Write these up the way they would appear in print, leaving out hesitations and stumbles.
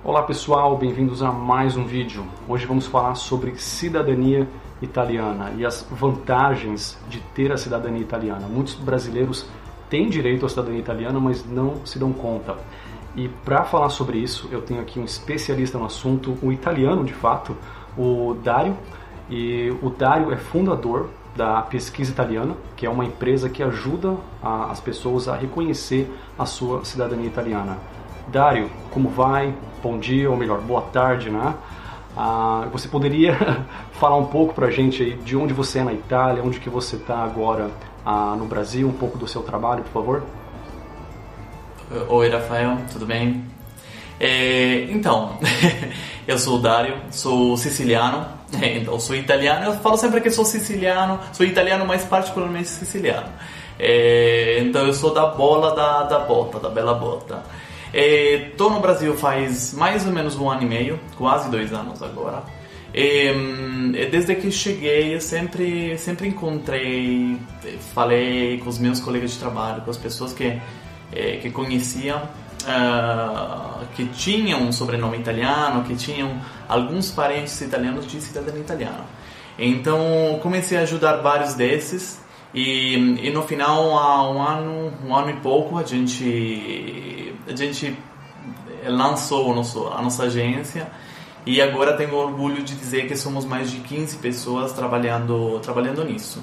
Olá pessoal, bem-vindos a mais um vídeo. Hoje vamos falar sobre cidadania italiana e as vantagens de ter a cidadania italiana. Muitos brasileiros têm direito à cidadania italiana, mas não se dão conta. E para falar sobre isso, eu tenho aqui um especialista no assunto, um italiano de fato, o Dario. E o Dario é fundador da Pesquisa Italiana, que é uma empresa que ajuda as pessoas a reconhecer a sua cidadania italiana. Dario, como vai? Bom dia, ou melhor, boa tarde, né? Você poderia falar um pouco pra gente aí de onde você é na Itália, onde que você está agora no Brasil, um pouco do seu trabalho, por favor? Oi, Rafael, tudo bem? Então, eu sou o Dario, sou siciliano, então sou italiano. Eu falo sempre que sou siciliano, sou italiano, mas particularmente siciliano. Então eu sou da bola da bota, da bela bota. Estou no Brasil faz mais ou menos 1 ano e meio, quase 2 anos agora. Desde que cheguei, eu sempre encontrei, falei com os meus colegas de trabalho, com as pessoas que conheciam, que tinham um sobrenome italiano, que tinham alguns parentes italianos de cidadania italiana. Então comecei a ajudar vários desses e no final, há um ano e pouco, a gente lançou a nossa agência e agora tenho orgulho de dizer que somos mais de 15 pessoas trabalhando nisso.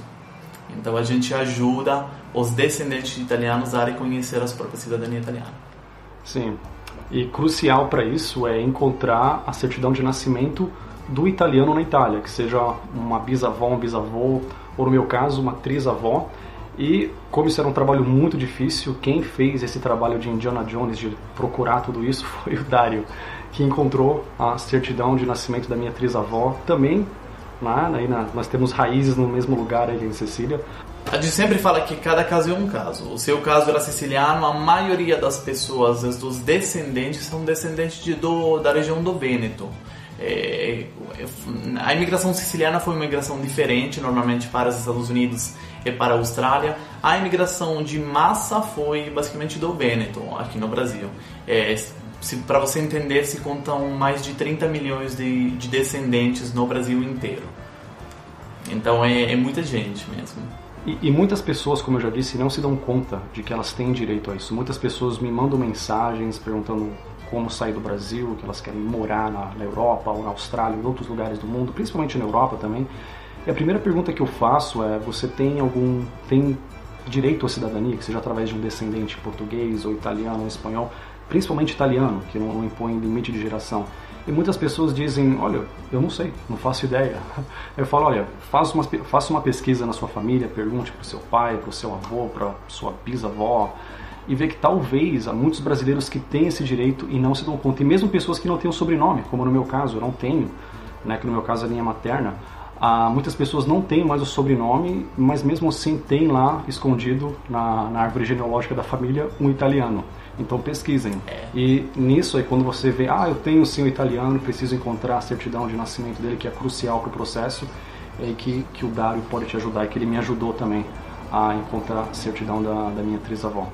Então a gente ajuda os descendentes de italianos a reconhecer a própria cidadania italiana. Sim, e crucial para isso é encontrar a certidão de nascimento do italiano na Itália, que seja uma bisavó, um bisavô, ou no meu caso, uma trisavó. E como isso era um trabalho muito difícil, quem fez esse trabalho de Indiana Jones, de procurar tudo isso, foi o Dario, que encontrou a certidão de nascimento da minha trisavó. Também, nós temos raízes no mesmo lugar aí em Sicília. A gente sempre fala que cada caso é um caso. O seu caso era siciliano, a maioria das pessoas, dos descendentes, são descendentes da região do Vêneto. A imigração siciliana foi uma imigração diferente, normalmente para os Estados Unidos e para a Austrália. A imigração de massa foi basicamente do Vêneto, aqui no Brasil. Para você entender, se contam mais de 30 milhões de descendentes no Brasil inteiro. Então é muita gente mesmo. E muitas pessoas, como eu já disse, não se dão conta de que elas têm direito a isso. Muitas pessoas me mandam mensagens perguntando como sair do Brasil, que elas querem morar na Europa ou na Austrália, em outros lugares do mundo, principalmente na Europa também. E a primeira pergunta que eu faço é: você tem direito à cidadania, que seja através de um descendente português ou italiano ou espanhol, principalmente italiano, que não impõe limite de geração? E muitas pessoas dizem: olha, eu não sei, não faço ideia. Eu falo: olha, faça uma pesquisa na sua família, pergunte para o seu pai, para o seu avô, para sua bisavó, e vê que talvez há muitos brasileiros que têm esse direito e não se dão conta. E mesmo pessoas que não têm o sobrenome, como no meu caso, eu não tenho, que no meu caso é a linha materna, muitas pessoas não têm mais o sobrenome, mas mesmo assim tem lá escondido na árvore genealógica da família um italiano. Então pesquisem. E nisso aí, quando você vê: eu tenho sim o italiano, preciso encontrar a certidão de nascimento dele, que é crucial para o processo, é aí que o Dario pode te ajudar, e que ele me ajudou também a encontrar a certidão da minha trisavó.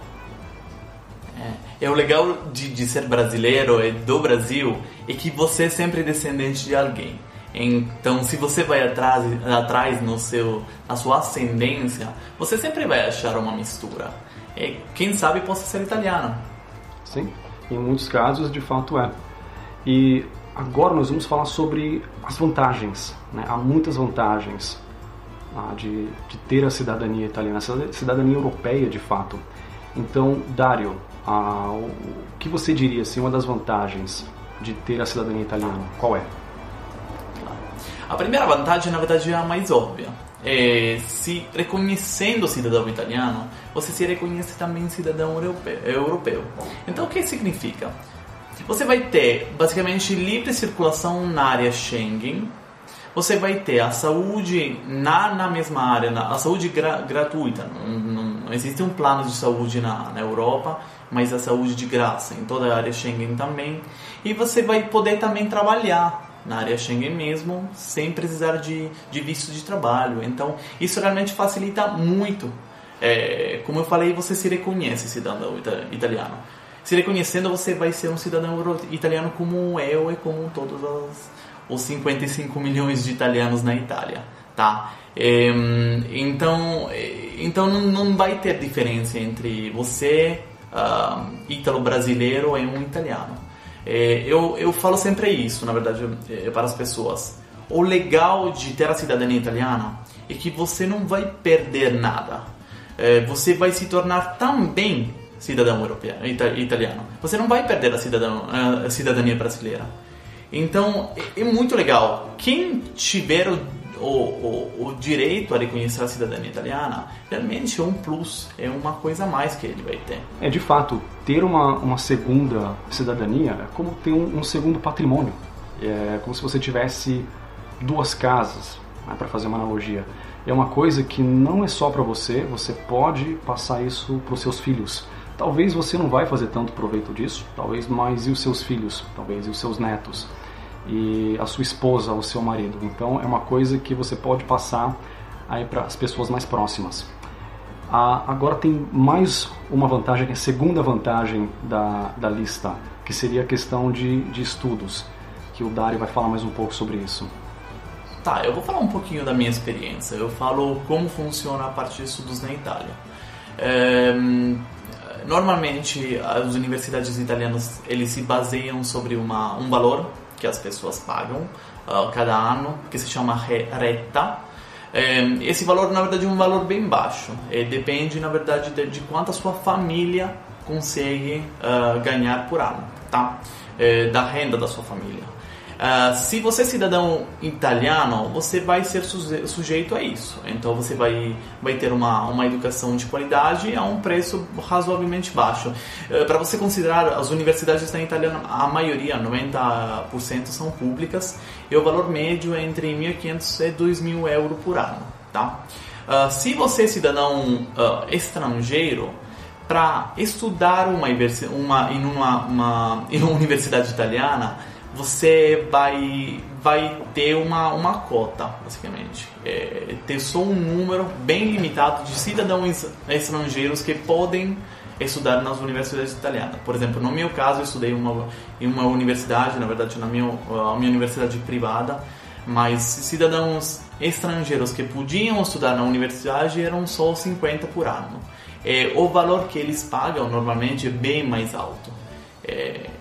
O legal de ser brasileiro e do Brasil é que você é sempre descendente de alguém. Então, se você vai atrás na sua ascendência, você sempre vai achar uma mistura. E quem sabe possa ser italiano. Sim, em muitos casos de fato é. E agora nós vamos falar sobre as vantagens. Há muitas vantagens de ter a cidadania italiana, a cidadania europeia de fato. Então, Dario, o que você diria assim, uma das vantagens de ter a cidadania italiana? Qual é? A primeira vantagem, na verdade, é a mais óbvia. Se reconhecendo o cidadão italiano, você se reconhece também cidadão europeu. Então, o que significa? Você vai ter, basicamente, livre circulação na área Schengen. Você vai ter a saúde na mesma área, a saúde gratuita. Não existe um plano de saúde na Europa, mas a saúde de graça em toda a área Schengen também. E você vai poder também trabalhar na área Schengen mesmo, sem precisar de visto de trabalho. Então, isso realmente facilita muito. Como eu falei, você se reconhece cidadão italiano. se reconhecendo, você vai ser um cidadão italiano como eu e como todos os 55 milhões de italianos na Itália, tá? Então não vai ter diferença entre você, ítalo-brasileiro, e um italiano. Eu falo sempre isso, na verdade, para as pessoas. O legal de ter a cidadania italiana é que você não vai perder nada. Você vai se tornar também cidadão europeu, italiano. Você não vai perder a cidadania brasileira. Então, é muito legal. Quem tiver o direito a reconhecer a cidadania italiana, realmente é um plus, é uma coisa a mais que ele vai ter. De fato, ter uma segunda cidadania é como ter um segundo patrimônio. É como se você tivesse duas casas, né, para fazer uma analogia. É uma coisa que não é só para você pode passar isso para os seus filhos. Talvez você não vai fazer tanto proveito disso, talvez, mas e os seus filhos? Talvez e os seus netos? E a sua esposa, o seu marido? Então é uma coisa que você pode passar aí para as pessoas mais próximas. Agora tem mais uma vantagem, que é a segunda vantagem da lista, que seria a questão de estudos, que o Dario vai falar mais um pouco sobre isso. Tá, eu vou falar um pouquinho da minha experiência. Eu falo como funciona a parte de estudos na Itália. Normalmente, as universidades italianas, eles se baseiam sobre um valor que as pessoas pagam cada ano, que se chama retta. Esse valor, na verdade, é um valor bem baixo. Depende, na verdade, de quanto a sua família consegue ganhar por ano, tá? Da renda da sua família. Se você é cidadão italiano, você vai ser sujeito a isso. Então você vai ter uma educação de qualidade a um preço razoavelmente baixo. Para você considerar, as universidades na Itália, a maioria, 90%, são públicas, e o valor médio é entre 1.500 e 2.000 euros por ano, tá? Se você é cidadão estrangeiro, para estudar em uma universidade italiana, você vai ter uma cota, basicamente. Ter só um número bem limitado de cidadãos estrangeiros que podem estudar nas universidades italianas. Por exemplo, no meu caso, eu estudei em uma universidade, na verdade, a minha universidade privada, mas cidadãos estrangeiros que podiam estudar na universidade eram só 50 por ano. O valor que eles pagam, normalmente, é bem mais alto.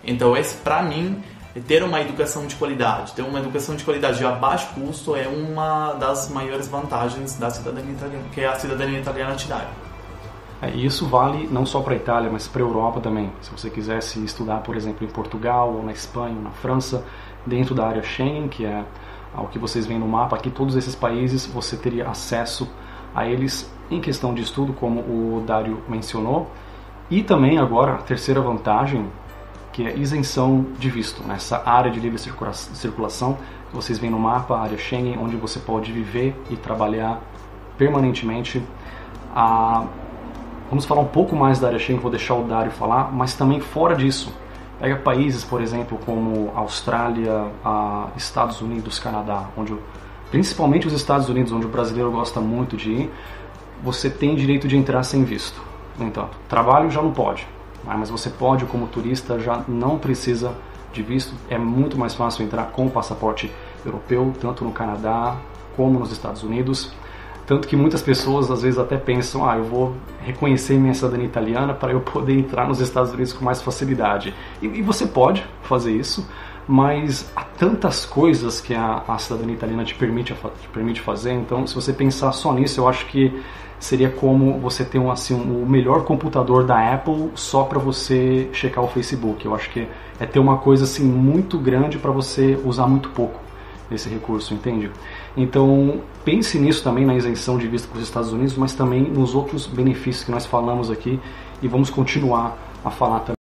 Então, esse, para mim, ter uma educação de qualidade, a baixo custo é uma das maiores vantagens da cidadania italiana, que a cidadania italiana te dá. E isso vale não só para a Itália, mas para a Europa também. Se você quisesse estudar, por exemplo, em Portugal, ou na Espanha, ou na França, dentro da área Schengen, que é o que vocês veem no mapa aqui, todos esses países você teria acesso a eles em questão de estudo, como o Dario mencionou. E também agora, a terceira vantagem, que é isenção de visto, nessa área de livre circulação que vocês veem no mapa, a área Schengen, onde você pode viver e trabalhar permanentemente. Vamos falar um pouco mais da área Schengen, vou deixar o Dario falar, mas também fora disso. Pega países, por exemplo, como Austrália, Estados Unidos, Canadá, principalmente os Estados Unidos, onde o brasileiro gosta muito de ir, você tem direito de entrar sem visto. No entanto, trabalho já não pode. Mas você pode, como turista, já não precisa de visto. É muito mais fácil entrar com o passaporte europeu, tanto no Canadá como nos Estados Unidos. Tanto que muitas pessoas às vezes até pensam, eu vou reconhecer minha cidadania italiana para eu poder entrar nos Estados Unidos com mais facilidade. E você pode fazer isso, mas há tantas coisas que a cidadania italiana te permite fazer. Então, se você pensar só nisso, eu acho que seria como você ter o melhor computador da Apple só para você checar o Facebook. Eu acho que é ter uma coisa assim muito grande para você usar muito pouco desse recurso, entende? Então pense nisso também, na isenção de visto para os Estados Unidos, mas também nos outros benefícios que nós falamos aqui, e vamos continuar a falar também.